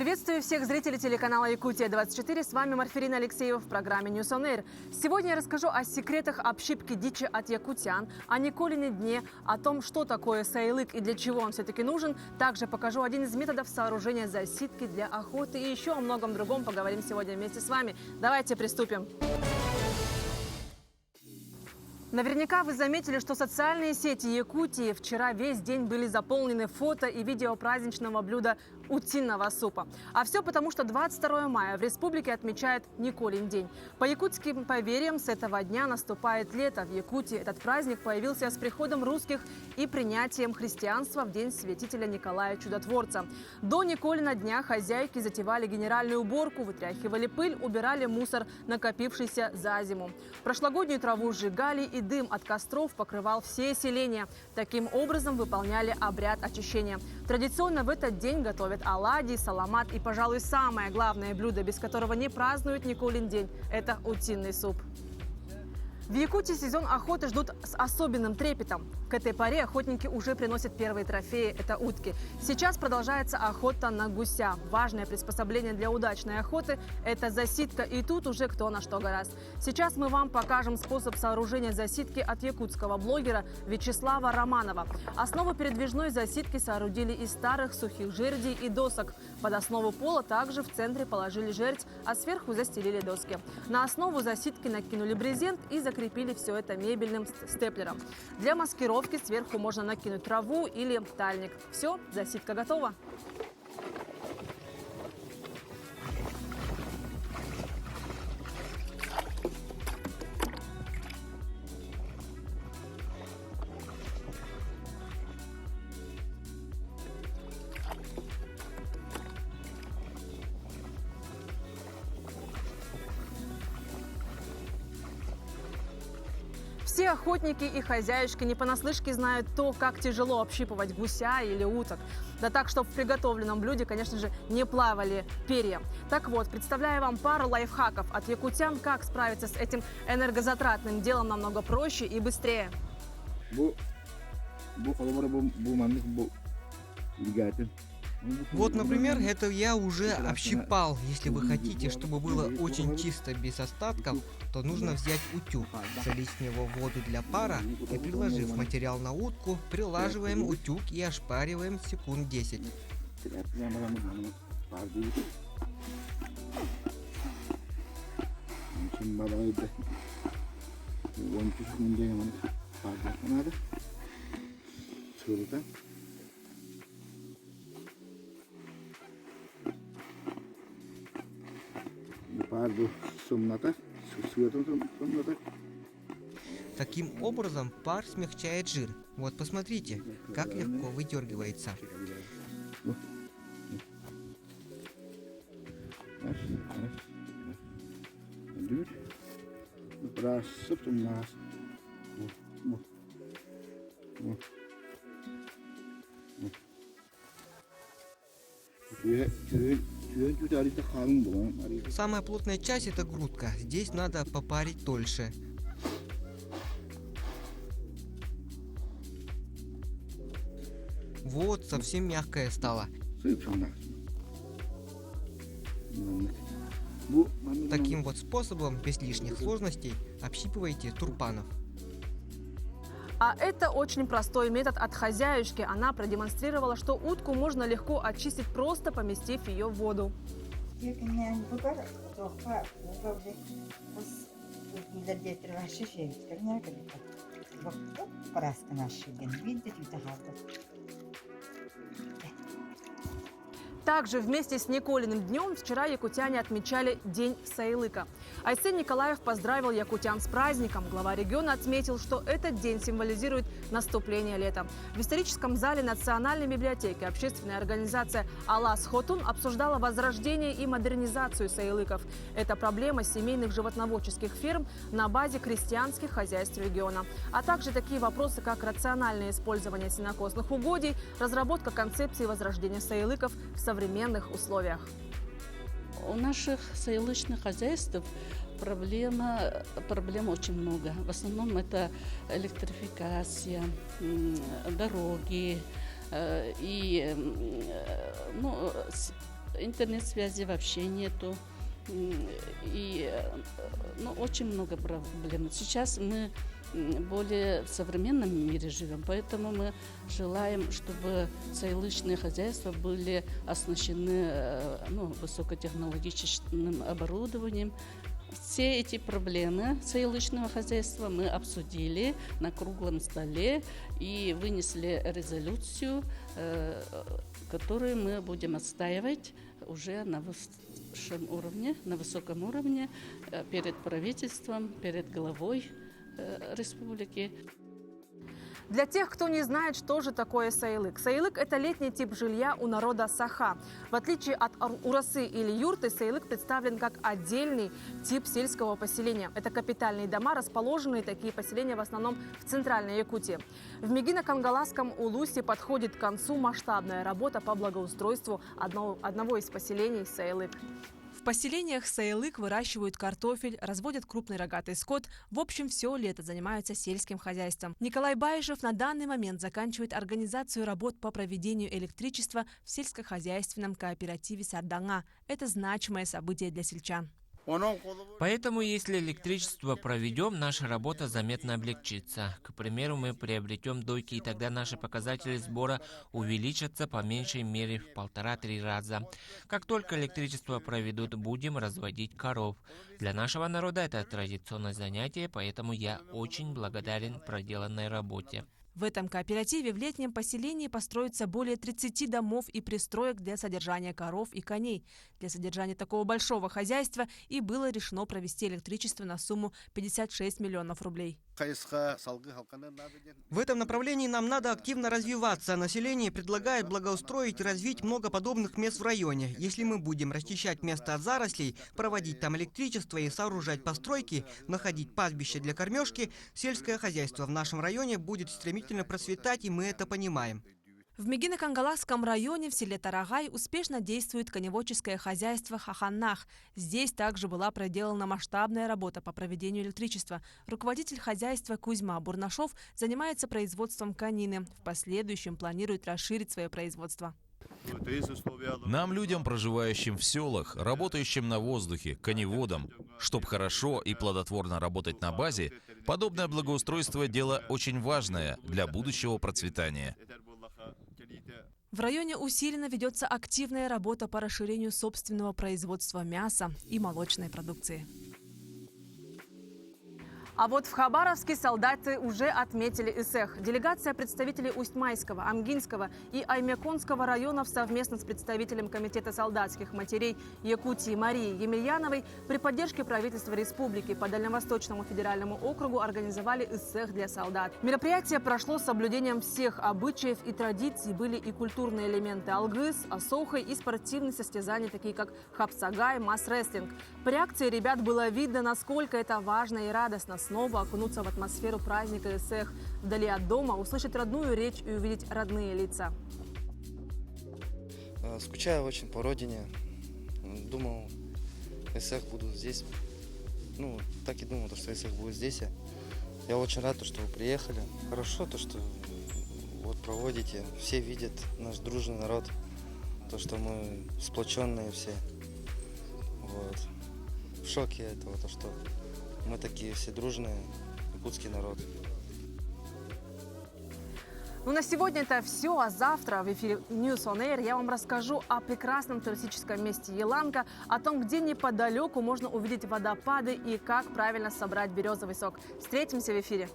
Приветствую всех зрителей телеканала «Якутия-24». С вами Марфирина Алексеева в программе News on Air. Сегодня я расскажу о секретах общипки дичи от якутян, о Николине дне, о том, что такое саилык и для чего он все-таки нужен. Также покажу один из методов сооружения засидки для охоты и еще о многом другом поговорим сегодня вместе с вами. Давайте приступим. Наверняка вы заметили, что социальные сети Якутии вчера весь день были заполнены фото и видео праздничного блюда утиного супа. А все потому, что 22 мая в республике отмечают Николин день. По якутским поверьям, с этого дня наступает лето. В Якутии этот праздник появился с приходом русских и принятием христианства в день святителя Николая Чудотворца. До Николина дня хозяйки затевали генеральную уборку, вытряхивали пыль, убирали мусор, накопившийся за зиму. Прошлогоднюю траву сжигали, и дым от костров покрывал все селения. Таким образом выполняли обряд очищения. Традиционно в этот день готовят оладьи, саламат и, пожалуй, самое главное блюдо, без которого не празднуют Николин день – это утиный суп. В Якутии сезон охоты ждут с особенным трепетом. К этой поре охотники уже приносят первые трофеи – это утки. Сейчас продолжается охота на гуся. Важное приспособление для удачной охоты – это засидка. И тут уже кто на что гораст. Сейчас мы вам покажем способ сооружения засидки от якутского блогера Вячеслава Романова. Основу передвижной засидки соорудили из старых сухих жердей и досок. Под основу пола также в центре положили жердь, а сверху застелили доски. На основу засидки накинули брезент и закрепили все это мебельным степлером. Для маскировки сверху можно накинуть траву или тальник. Все, засидка готова. Все охотники и хозяюшки не понаслышке знают то, как тяжело общипывать гуся или уток. Да так, что в приготовленном блюде, конечно же, не плавали перья. Так вот, представляю вам пару лайфхаков от якутян, как справиться с этим энергозатратным делом намного проще и быстрее. Вот, например, это я уже общипал. Если вы хотите, чтобы было очень чисто, без остатков, то нужно взять утюг, залить в него воду для пара и, приложив материал на утку, прилаживаем утюг и ошпариваем секунд 10. Таким образом пар смягчает жир. Вот посмотрите, как легко выдергивается. Самая плотная часть — это грудка. Здесь надо попарить дольше. Вот, совсем мягкая стала. Таким вот способом, без лишних сложностей, общипывайте турпанов. А это очень простой метод от хозяюшки. Она продемонстрировала, что утку можно легко очистить, просто поместив ее в воду. Также вместе с Николиным днем вчера якутяне отмечали День саилыка. Айсен Николаев поздравил якутян с праздником. Глава региона отметил, что этот день символизирует наступление лета. В историческом зале Национальной библиотеки общественная организация «Алас Хотун» обсуждала возрождение и модернизацию саилыков. Это проблема семейных животноводческих ферм на базе крестьянских хозяйств региона. А также такие вопросы, как рациональное использование сенокосных угодий, разработка концепции возрождения саилыков в современных условиях. У наших саилычных хозяйств проблем очень много. В основном это электрификация, дороги и интернет-связи вообще нету. И очень много проблем. Сейчас мы более в современном мире живем, поэтому мы желаем, чтобы саилычные хозяйства были оснащены высокотехнологичным оборудованием. Все эти проблемы саилычного хозяйства мы обсудили на круглом столе и вынесли резолюцию, которую мы будем отстаивать уже на высоком уровне перед правительством, перед главой республики. Для тех, кто не знает, что же такое саилык. Саилык – это летний тип жилья у народа Саха. В отличие от урасы или юрты, саилык представлен как отдельный тип сельского поселения. Это капитальные дома, расположенные такие поселения в основном в центральной Якутии. В Мегино-Кангаласском улусе подходит к концу масштабная работа по благоустройству одного из поселений саилык. В поселениях саилык выращивают картофель, разводят крупный рогатый скот. В общем, все лето занимаются сельским хозяйством. Николай Баишев на данный момент заканчивает организацию работ по проведению электричества в сельскохозяйственном кооперативе «Сарданга». Это значимое событие для сельчан. Поэтому, если электричество проведем, наша работа заметно облегчится. К примеру, мы приобретем дойки, и тогда наши показатели сбора увеличатся по меньшей мере в 1,5-3 раза. Как только электричество проведут, будем разводить коров. Для нашего народа это традиционное занятие, поэтому я очень благодарен проделанной работе. В этом кооперативе в летнем поселении построится более 30 домов и пристроек для содержания коров и коней. Для содержания такого большого хозяйства и было решено провести электричество на сумму 56 миллионов рублей. В этом направлении нам надо активно развиваться. Население предлагает благоустроить и развить много подобных мест в районе. Если мы будем расчищать место от зарослей, проводить там электричество и сооружать постройки, находить пастбища для кормежки, сельское хозяйство в нашем районе будет стремительно процветать, и мы это понимаем. В Мегино-Кангаласском районе в селе Тарагай успешно действует коневодческое хозяйство «Хаханнах». Здесь также была проделана масштабная работа по проведению электричества. Руководитель хозяйства Кузьма Бурнашов занимается производством конины. В последующем планирует расширить свое производство. Нам, людям, проживающим в селах, работающим на воздухе, коневодам, чтобы хорошо и плодотворно работать на базе, подобное благоустройство – дело очень важное для будущего процветания. В районе усиленно ведется активная работа по расширению собственного производства мяса и молочной продукции. А вот в Хабаровске солдаты уже отметили Исех. Делегация представителей Усть-Майского, Амгинского и Аймяконского районов совместно с представителем Комитета солдатских матерей Якутии Марией Емельяновой при поддержке правительства республики по Дальневосточному федеральному округу организовали Исех для солдат. Мероприятие прошло с соблюдением всех обычаев и традиций. Были и культурные элементы алгыс, асохай и спортивные состязания, такие как хапсагай, масс-рестлинг. По реакции ребят было видно, насколько это важно и радостно снова окунуться в атмосферу праздника Исех, вдали от дома, услышать родную речь и увидеть родные лица. Скучаю очень по родине. Думал, Исех буду здесь. Так и думал, что Исех будет здесь. Я очень рад, что вы приехали. Хорошо, что вот проводите. Все видят наш дружный народ. То, что мы сплоченные все. Вот. В шоке этого, то, что мы такие все дружные, якутский народ. На сегодня это все, а завтра в эфире News on Air я вам расскажу о прекрасном туристическом месте Еланка, о том, где неподалеку можно увидеть водопады и как правильно собрать березовый сок. Встретимся в эфире.